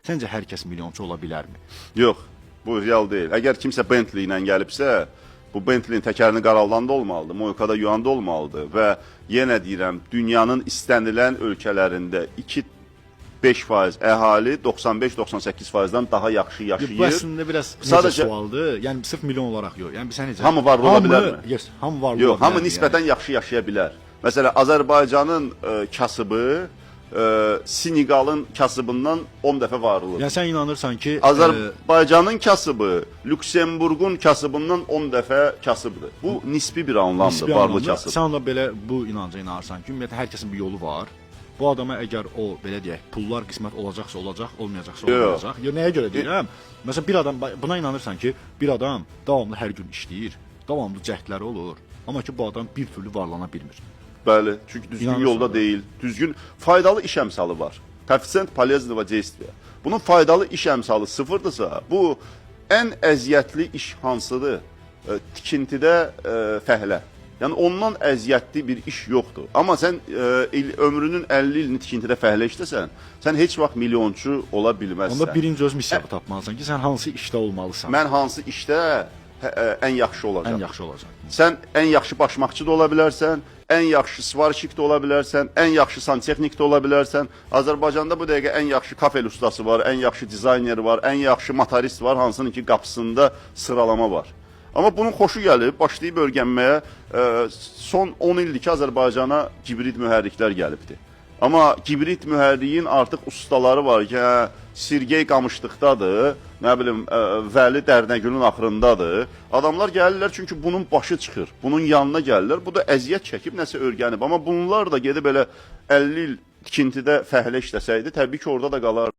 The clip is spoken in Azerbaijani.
Səncə hər kəs milyonçu ola bilərmi? Yox, bu real deyil. Əgər kimsə Bentley ilə gəlibsə, bu Bentley'nin təkərini qaralanda olmalıdır, Moykada yuyanda olmalıdır və yenə deyirəm, dünyanın istənilən ölkələrində 2-5% əhali 95-98%-dan daha yaxşı yaşayır. Bu əslində biraz Sadəcə sualdır. Yəni sırf milyon olaraq yox. Yəni sən necə? Hamı varlı ola bilərmi? Yes, hamı varlı Yox, ola bilər. hamı nisbətən yaxşı yaşaya bilər. Məsələn, Azərbaycanın kasıbı Senegalın kasıbından 10 dəfə varlıdır. Yəni sən inanırsan ki, Azərbaycanın kasıbı Lüksemburqun kasıbından 10 dəfə kasıbdır. Bu nisbi bir anlamdır, varlı kasıb. Sən onda belə bu inanca inanırsan ki, ümumiyyətlə hər kəsin bir yolu var. Bu adama əgər o belə deyək, pullar qismət olacaqsa olacaq, olmayacaqsa olmayacaq. Ya nəyə görə deyirəm? Məsələn, bir adam buna inanırsan ki, bir adam davamlı hər gün işləyir, davamlı cəhdləri olur, amma ki bu adam bir türlü varlana bilmir. Bəli, çünki düzgün yolda deyil. Düzgün faydalı iş əmsalı var. Koeffisient полезного действия. Bunun faydalı iş əmsalı sıfırdırsa, bu ən əziyyətli iş hansıdır? Tikintidə fəhlə. Yəni ondan əziyyətli bir iş yoxdur. Amma sən ömrünün 50 ilini tikintidə fəhlə işləsən, sən heç vaxt milyonçu ola bilməzsən. Onda birinci öz missiyanı tapmalısan ki, sən hansı işdə olmalısan? Mən hansı işdə ən yaxşı olacaq? Ən yaxşı olacaq. Sən ən yaxşı başmaqçı da ola bilərsən, ən yaxşı svarışik də ola bilərsən, ən yaxşı santexnik də ola bilərsən. Azərbaycanda bu dəqiqə ən yaxşı kafel ustası var, ən yaxşı dizayneri var, ən yaxşı motorist var, hansının ki qapısında sıralama var. Amma bunun xoşu gəlib, başlayıb öyrənməyə son 10 ildir ki, Azərbaycana gibrid mühərriklər gəlibdir. Amma gibrid mühərriyin artıq ustaları var ki, Sirgey Qamışlıqdadır, nə bilim, Vəli Dərnəgülün axırındadır. Adamlar gəlirlər çünki bunun başı çıxır, bunun yanına gəlirlər. Bu da əziyyət çəkib, nəsə öyrənib. Amma bunlar da gedib elə 50 il tikintidə fəhlə işləsəydi, təbii ki, orada da qalar.